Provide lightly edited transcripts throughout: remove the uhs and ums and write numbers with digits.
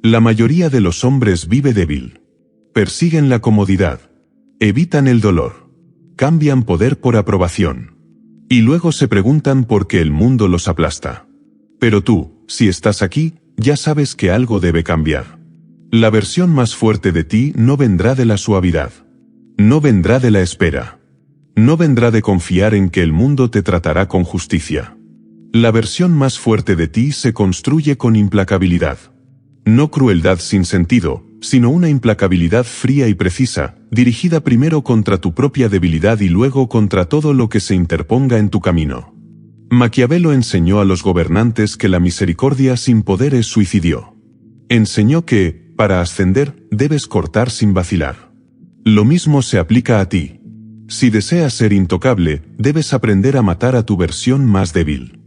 La mayoría de los hombres vive débil. Persiguen la comodidad. Evitan el dolor. Cambian poder por aprobación. Y luego se preguntan por qué el mundo los aplasta. Pero tú, si estás aquí, ya sabes que algo debe cambiar. La versión más fuerte de ti no vendrá de la suavidad. No vendrá de la espera. No vendrá de confiar en que el mundo te tratará con justicia. La versión más fuerte de ti se construye con implacabilidad. No crueldad sin sentido, sino una implacabilidad fría y precisa, dirigida primero contra tu propia debilidad y luego contra todo lo que se interponga en tu camino. Maquiavelo enseñó a los gobernantes que la misericordia sin poder es suicidio. Enseñó que, para ascender, debes cortar sin vacilar. Lo mismo se aplica a ti. Si deseas ser intocable, debes aprender a matar a tu versión más débil.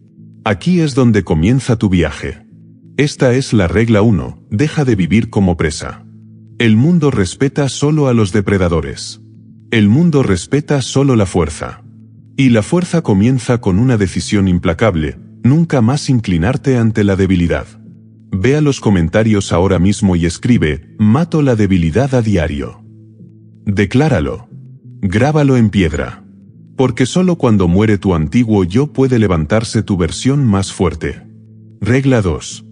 Aquí es donde comienza tu viaje. Esta es la regla 1, deja de vivir como presa. El mundo respeta solo a los depredadores. El mundo respeta solo la fuerza. Y la fuerza comienza con una decisión implacable, nunca más inclinarte ante la debilidad. Ve a los comentarios ahora mismo y escribe, mato la debilidad a diario. Decláralo. Grábalo en piedra. Porque solo cuando muere tu antiguo yo puede levantarse tu versión más fuerte. Regla 2.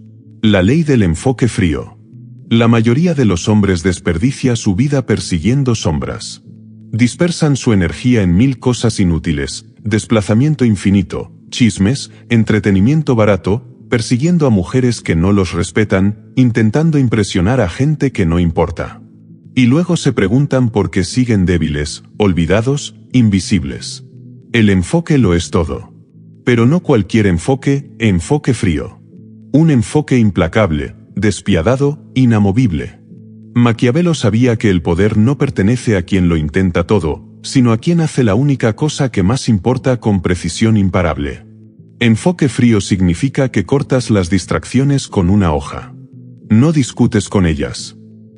La ley del enfoque frío. La mayoría de los hombres desperdicia su vida persiguiendo sombras. Dispersan su energía en 1000 cosas inútiles, desplazamiento infinito, chismes, entretenimiento barato, persiguiendo a mujeres que no los respetan, intentando impresionar a gente que no importa. Y luego se preguntan por qué siguen débiles, olvidados, invisibles. El enfoque lo es todo. Pero no cualquier enfoque, enfoque frío. Un enfoque implacable, despiadado, inamovible. Maquiavelo sabía que el poder no pertenece a quien lo intenta todo, sino a quien hace la única cosa que más importa con precisión imparable. Enfoque frío significa que cortas las distracciones con una hoja. No discutes con ellas.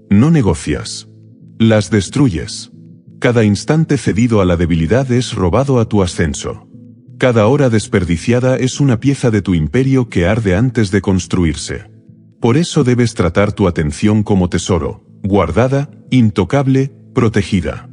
No negocias. Las destruyes. Cada instante cedido a la debilidad es robado a tu ascenso. Cada hora desperdiciada es una pieza de tu imperio que arde antes de construirse. Por eso debes tratar tu atención como tesoro, guardada, intocable, protegida.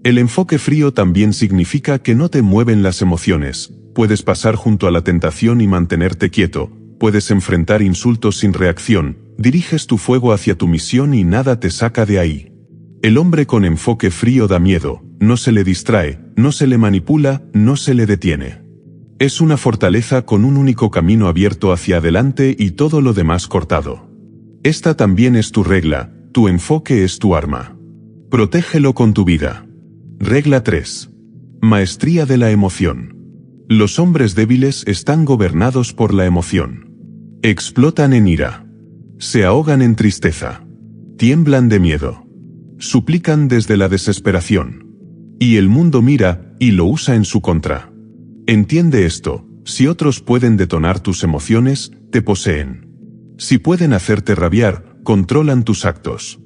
El enfoque frío también significa que no te mueven las emociones. Puedes pasar junto a la tentación y mantenerte quieto, puedes enfrentar insultos sin reacción, diriges tu fuego hacia tu misión y nada te saca de ahí. El hombre con enfoque frío da miedo, no se le distrae, no se le manipula, no se le detiene. Es una fortaleza con un único camino abierto hacia adelante y todo lo demás cortado. Esta también es tu regla, tu enfoque es tu arma. Protégelo con tu vida. Regla 3. Maestría de la emoción. Los hombres débiles están gobernados por la emoción. Explotan en ira. Se ahogan en tristeza. Tiemblan de miedo. Suplican desde la desesperación. Y el mundo mira, y lo usa en su contra. Entiende esto, si otros pueden detonar tus emociones, te poseen. Si pueden hacerte rabiar, controlan tus actos.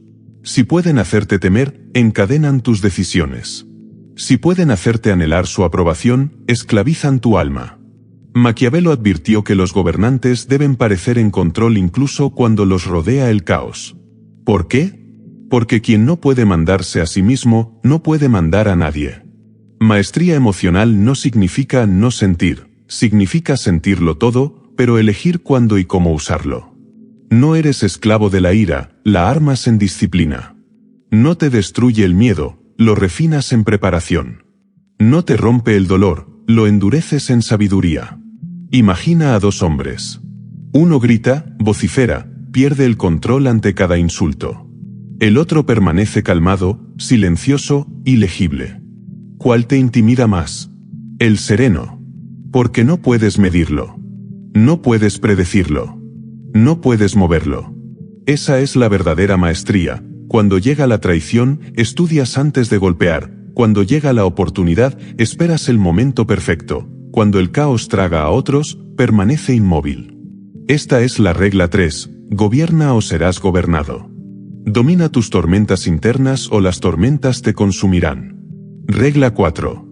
Si pueden hacerte temer, encadenan tus decisiones. Si pueden hacerte anhelar su aprobación, esclavizan tu alma. Maquiavelo advirtió que los gobernantes deben parecer en control incluso cuando los rodea el caos. ¿Por qué? Porque quien no puede mandarse a sí mismo, no puede mandar a nadie. Maestría emocional no significa no sentir, significa sentirlo todo, pero elegir cuándo y cómo usarlo. No eres esclavo de la ira, la armas en disciplina. No te destruye el miedo, lo refinas en preparación. No te rompe el dolor, lo endureces en sabiduría. Imagina a dos hombres. Uno grita, vocifera, pierde el control ante cada insulto. El otro permanece calmado, silencioso, ilegible. ¿Cuál te intimida más? El sereno. Porque no puedes medirlo. No puedes predecirlo. No puedes moverlo. Esa es la verdadera maestría. Cuando llega la traición, estudias antes de golpear. Cuando llega la oportunidad, esperas el momento perfecto. Cuando el caos traga a otros, permanece inmóvil. Esta es la regla 3, gobierna o serás gobernado. Domina tus tormentas internas o las tormentas te consumirán. Regla 4.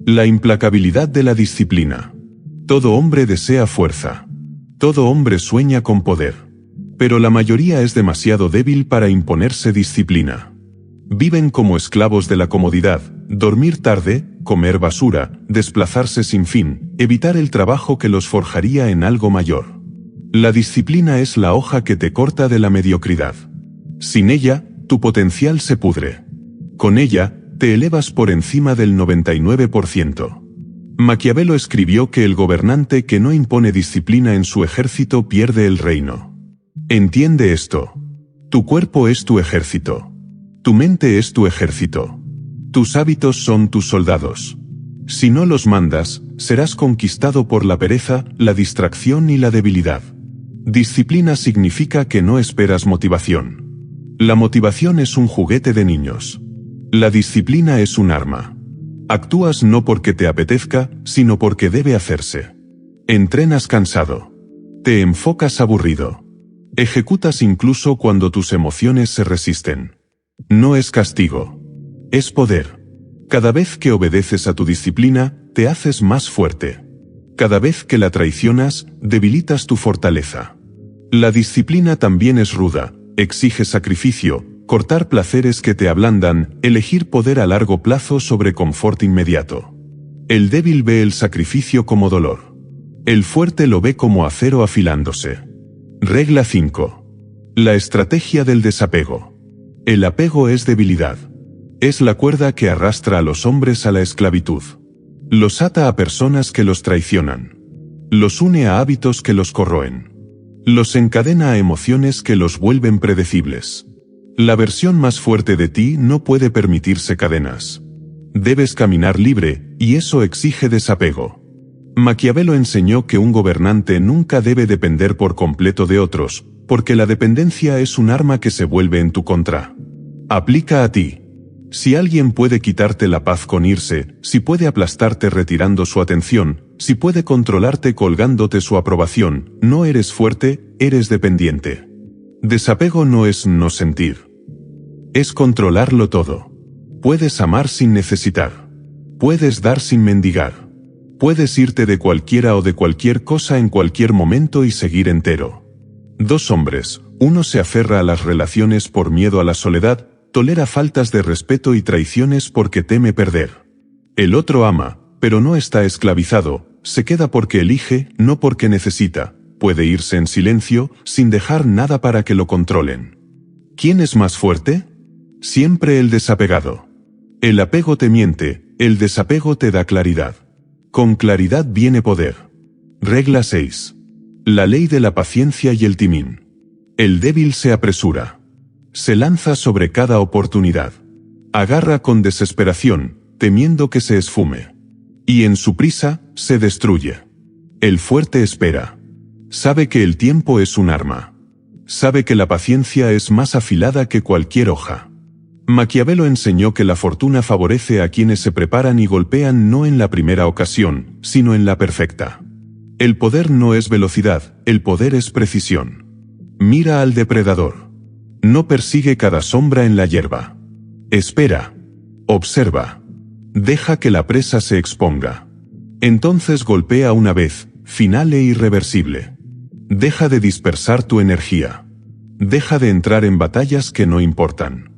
La implacabilidad de la disciplina. Todo hombre desea fuerza. Todo hombre sueña con poder. Pero la mayoría es demasiado débil para imponerse disciplina. Viven como esclavos de la comodidad, dormir tarde, comer basura, desplazarse sin fin, evitar el trabajo que los forjaría en algo mayor. La disciplina es la hoja que te corta de la mediocridad. Sin ella, tu potencial se pudre. Con ella, te elevas por encima del 99%. Maquiavelo escribió que el gobernante que no impone disciplina en su ejército pierde el reino. Entiende esto. Tu cuerpo es tu ejército. Tu mente es tu ejército. Tus hábitos son tus soldados. Si no los mandas, serás conquistado por la pereza, la distracción y la debilidad. Disciplina significa que no esperas motivación. La motivación es un juguete de niños. La disciplina es un arma. Actúas no porque te apetezca, sino porque debe hacerse. Entrenas cansado. Te enfocas aburrido. Ejecutas incluso cuando tus emociones se resisten. No es castigo. Es poder. Cada vez que obedeces a tu disciplina, te haces más fuerte. Cada vez que la traicionas, debilitas tu fortaleza. La disciplina también es ruda, exige sacrificio, cortar placeres que te ablandan, elegir poder a largo plazo sobre confort inmediato. El débil ve el sacrificio como dolor. El fuerte lo ve como acero afilándose. Regla 5. La estrategia del desapego. El apego es debilidad. Es la cuerda que arrastra a los hombres a la esclavitud. Los ata a personas que los traicionan. Los une a hábitos que los corroen. Los encadena a emociones que los vuelven predecibles. La versión más fuerte de ti no puede permitirse cadenas. Debes caminar libre, y eso exige desapego. Maquiavelo enseñó que un gobernante nunca debe depender por completo de otros, porque la dependencia es un arma que se vuelve en tu contra. Aplica a ti. Si alguien puede quitarte la paz con irse, si puede aplastarte retirando su atención, si puede controlarte colgándote su aprobación, no eres fuerte, eres dependiente. Desapego no es no sentir. Es controlarlo todo. Puedes amar sin necesitar. Puedes dar sin mendigar. Puedes irte de cualquiera o de cualquier cosa en cualquier momento y seguir entero. Dos hombres, uno se aferra a las relaciones por miedo a la soledad, tolera faltas de respeto y traiciones porque teme perder. El otro ama, pero no está esclavizado, se queda porque elige, no porque necesita, puede irse en silencio, sin dejar nada para que lo controlen. ¿Quién es más fuerte? Siempre el desapegado. El apego te miente, el desapego te da claridad. Con claridad viene poder. Regla 6. La ley de la paciencia y el timín. El débil se apresura. Se lanza sobre cada oportunidad. Agarra con desesperación, temiendo que se esfume. Y en su prisa, se destruye. El fuerte espera. Sabe que el tiempo es un arma. Sabe que la paciencia es más afilada que cualquier hoja. Maquiavelo enseñó que la fortuna favorece a quienes se preparan y golpean no en la primera ocasión, sino en la perfecta. El poder no es velocidad, el poder es precisión. Mira al depredador. No persigue cada sombra en la hierba. Espera. Observa. Deja que la presa se exponga. Entonces golpea una vez, final e irreversible. Deja de dispersar tu energía. Deja de entrar en batallas que no importan.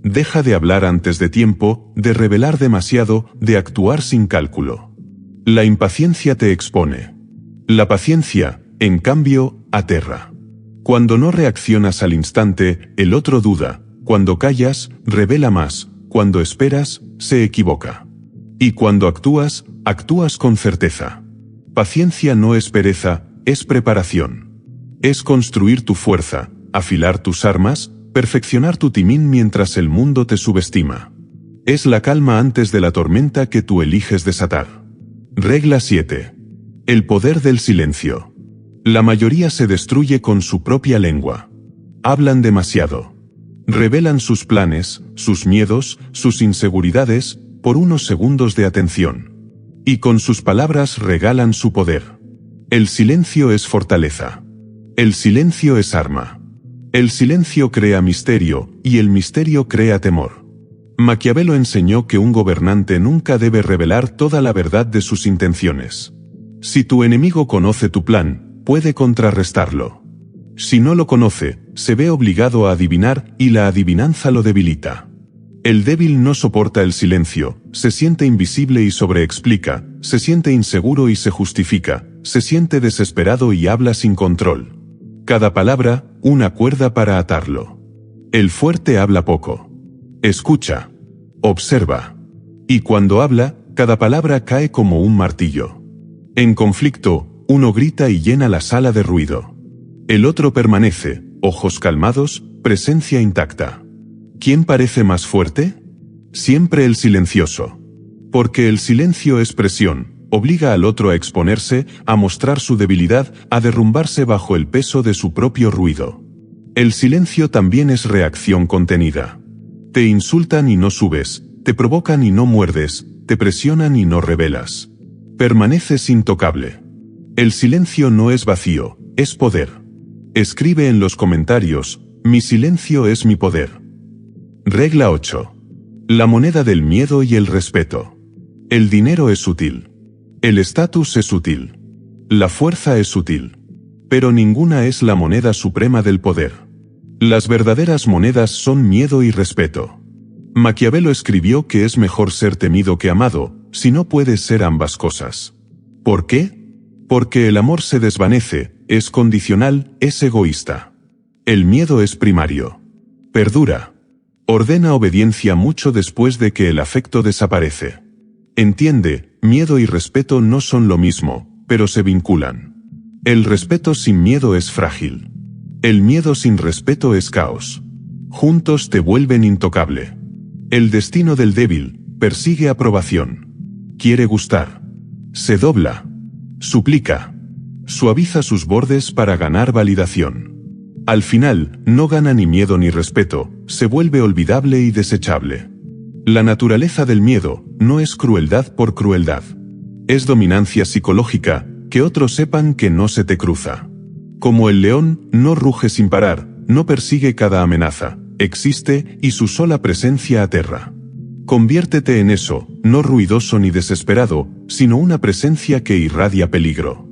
Deja de hablar antes de tiempo, de revelar demasiado, de actuar sin cálculo. La impaciencia te expone. La paciencia, en cambio, aterra. Cuando no reaccionas al instante, el otro duda. Cuando callas, revela más. Cuando esperas, se equivoca. Y cuando actúas, actúas con certeza. Paciencia no es pereza, es preparación. Es construir tu fuerza, afilar tus armas, perfeccionar tu timín mientras el mundo te subestima. Es la calma antes de la tormenta que tú eliges desatar. Regla 7. El poder del silencio. La mayoría se destruye con su propia lengua. Hablan demasiado. Revelan sus planes, sus miedos, sus inseguridades, por unos segundos de atención. Y con sus palabras regalan su poder. El silencio es fortaleza. El silencio es arma. El silencio crea misterio, y el misterio crea temor. Maquiavelo enseñó que un gobernante nunca debe revelar toda la verdad de sus intenciones. Si tu enemigo conoce tu plan, puede contrarrestarlo. Si no lo conoce, se ve obligado a adivinar y la adivinanza lo debilita. El débil no soporta el silencio, se siente invisible y sobreexplica, se siente inseguro y se justifica, se siente desesperado y habla sin control. Cada palabra, una cuerda para atarlo. El fuerte habla poco. Escucha. Observa. Y cuando habla, cada palabra cae como un martillo. En conflicto, uno grita y llena la sala de ruido. El otro permanece, ojos calmados, presencia intacta. ¿Quién parece más fuerte? Siempre el silencioso. Porque el silencio es presión, obliga al otro a exponerse, a mostrar su debilidad, a derrumbarse bajo el peso de su propio ruido. El silencio también es reacción contenida. Te insultan y no subes, te provocan y no muerdes, te presionan y no rebelas. Permaneces intocable. El silencio no es vacío, es poder. Escribe en los comentarios, mi silencio es mi poder. Regla 8. La moneda del miedo y el respeto. El dinero es útil. El estatus es útil. La fuerza es útil. Pero ninguna es la moneda suprema del poder. Las verdaderas monedas son miedo y respeto. Maquiavelo escribió que es mejor ser temido que amado, si no puedes ser ambas cosas. ¿Por qué? Porque el amor se desvanece, es condicional, es egoísta. El miedo es primario. Perdura. Ordena obediencia mucho después de que el afecto desaparece. Entiende, miedo y respeto no son lo mismo, pero se vinculan. El respeto sin miedo es frágil. El miedo sin respeto es caos. Juntos te vuelven intocable. El destino del débil, persigue aprobación. Quiere gustar. Se dobla. Suplica. Suaviza sus bordes para ganar validación. Al final, no gana ni miedo ni respeto, se vuelve olvidable y desechable. La naturaleza del miedo no es crueldad por crueldad. Es dominancia psicológica, que otros sepan que no se te cruza. Como el león, no ruge sin parar, no persigue cada amenaza, existe y su sola presencia aterra. Conviértete en eso, no ruidoso ni desesperado, sino una presencia que irradia peligro.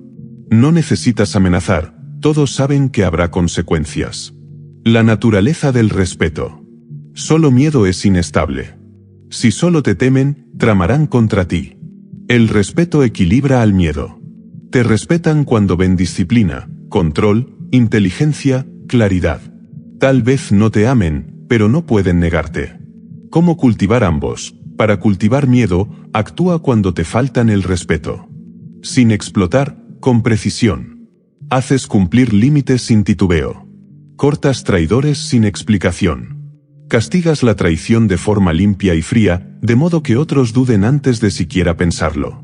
No necesitas amenazar. Todos saben que habrá consecuencias. La naturaleza del respeto. Solo miedo es inestable. Si solo te temen, tramarán contra ti. El respeto equilibra al miedo. Te respetan cuando ven disciplina, control, inteligencia, claridad. Tal vez no te amen, pero no pueden negarte. ¿Cómo cultivar ambos? Para cultivar miedo, actúa cuando te faltan el respeto. Sin explotar, con precisión. Haces cumplir límites sin titubeo. Cortas traidores sin explicación. Castigas la traición de forma limpia y fría, de modo que otros duden antes de siquiera pensarlo.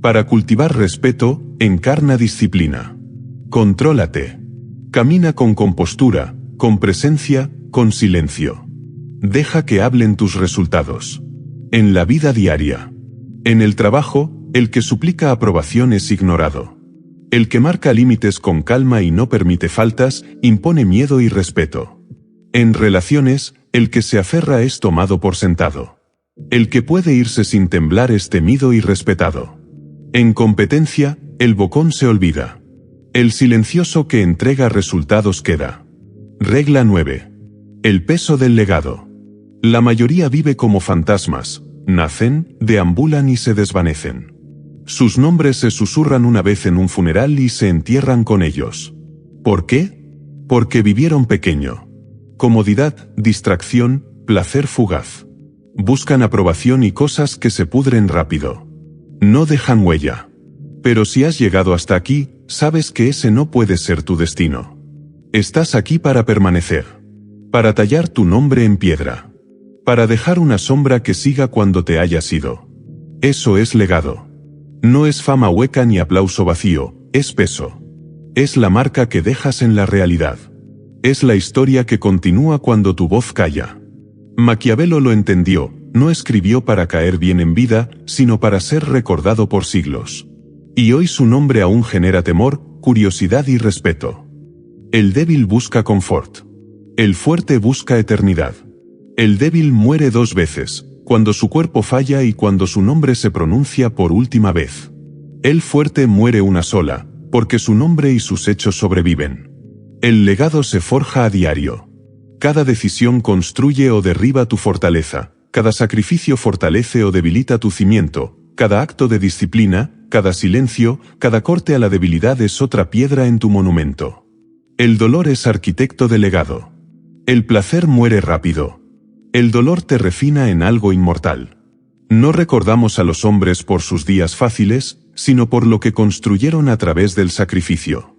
Para cultivar respeto, encarna disciplina. Contrólate. Camina con compostura, con presencia, con silencio. Deja que hablen tus resultados. En la vida diaria. En el trabajo, el que suplica aprobación es ignorado. El que marca límites con calma y no permite faltas, impone miedo y respeto. En relaciones, el que se aferra es tomado por sentado. El que puede irse sin temblar es temido y respetado. En competencia, el bocón se olvida. El silencioso que entrega resultados queda. Regla 9. El peso del legado. La mayoría vive como fantasmas, nacen, deambulan y se desvanecen. Sus nombres se susurran una vez en un funeral y se entierran con ellos. ¿Por qué? Porque vivieron pequeño. Comodidad, distracción, placer fugaz. Buscan aprobación y cosas que se pudren rápido. No dejan huella. Pero si has llegado hasta aquí, sabes que ese no puede ser tu destino. Estás aquí para permanecer. Para tallar tu nombre en piedra. Para dejar una sombra que siga cuando te hayas ido. Eso es legado. No es fama hueca ni aplauso vacío, es peso. Es la marca que dejas en la realidad. Es la historia que continúa cuando tu voz calla. Maquiavelo lo entendió, no escribió para caer bien en vida, sino para ser recordado por siglos. Y hoy su nombre aún genera temor, curiosidad y respeto. El débil busca confort. El fuerte busca eternidad. El débil muere 2 veces. Cuando su cuerpo falla y cuando su nombre se pronuncia por última vez. El fuerte muere una sola, porque su nombre y sus hechos sobreviven. El legado se forja a diario. Cada decisión construye o derriba tu fortaleza, cada sacrificio fortalece o debilita tu cimiento, cada acto de disciplina, cada silencio, cada corte a la debilidad es otra piedra en tu monumento. El dolor es arquitecto de legado. El placer muere rápido. El dolor te refina en algo inmortal. No recordamos a los hombres por sus días fáciles, sino por lo que construyeron a través del sacrificio.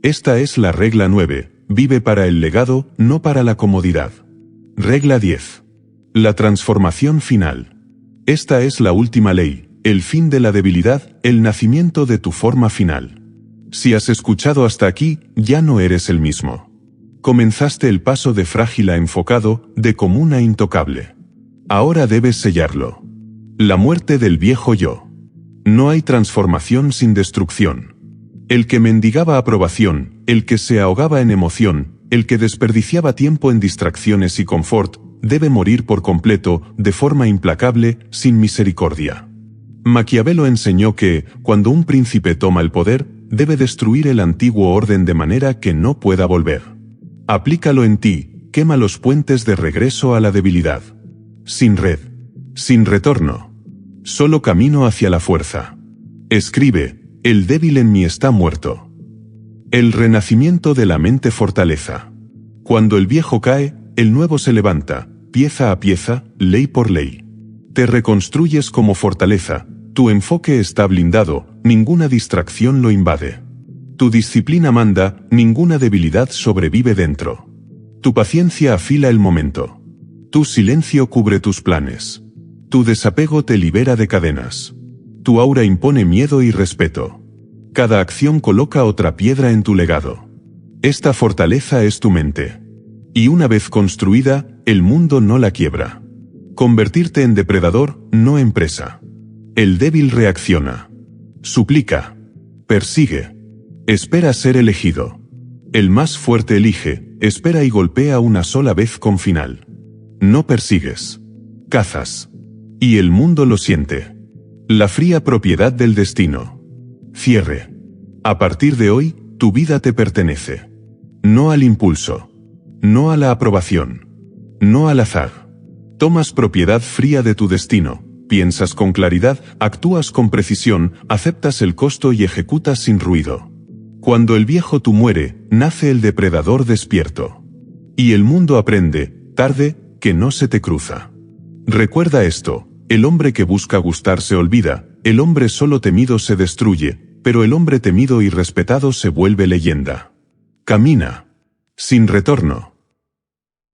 Esta es la regla 9, vive para el legado, no para la comodidad. Regla 10. La transformación final. Esta es la última ley, el fin de la debilidad, el nacimiento de tu forma final. Si has escuchado hasta aquí, ya no eres el mismo. Comenzaste el paso de frágil a enfocado, de común a intocable. Ahora debes sellarlo. La muerte del viejo yo. No hay transformación sin destrucción. El que mendigaba aprobación, el que se ahogaba en emoción, el que desperdiciaba tiempo en distracciones y confort, debe morir por completo, de forma implacable, sin misericordia. Maquiavelo enseñó que, cuando un príncipe toma el poder, debe destruir el antiguo orden de manera que no pueda volver. Aplícalo en ti, quema los puentes de regreso a la debilidad. Sin red. Sin retorno. Solo camino hacia la fuerza. Escribe, el débil en mí está muerto. El renacimiento de la mente fortaleza. Cuando el viejo cae, el nuevo se levanta, pieza a pieza, ley por ley. Te reconstruyes como fortaleza, tu enfoque está blindado, ninguna distracción lo invade. Tu disciplina manda, ninguna debilidad sobrevive dentro. Tu paciencia afila el momento. Tu silencio cubre tus planes. Tu desapego te libera de cadenas. Tu aura impone miedo y respeto. Cada acción coloca otra piedra en tu legado. Esta fortaleza es tu mente. Y una vez construida, el mundo no la quiebra. Convertirte en depredador, no en presa. El débil reacciona. Suplica. Persigue. Espera ser elegido. El más fuerte elige, espera y golpea una sola vez con final. No persigues. Cazas. Y el mundo lo siente. La fría propiedad del destino. Cierre. A partir de hoy, tu vida te pertenece. No al impulso. No a la aprobación. No al azar. Tomas propiedad fría de tu destino, piensas con claridad, actúas con precisión, aceptas el costo y ejecutas sin ruido. Cuando el viejo tú muere, nace el depredador despierto. Y el mundo aprende, tarde, que no se te cruza. Recuerda esto, el hombre que busca gustar se olvida, el hombre solo temido se destruye, pero el hombre temido y respetado se vuelve leyenda. Camina. Sin retorno.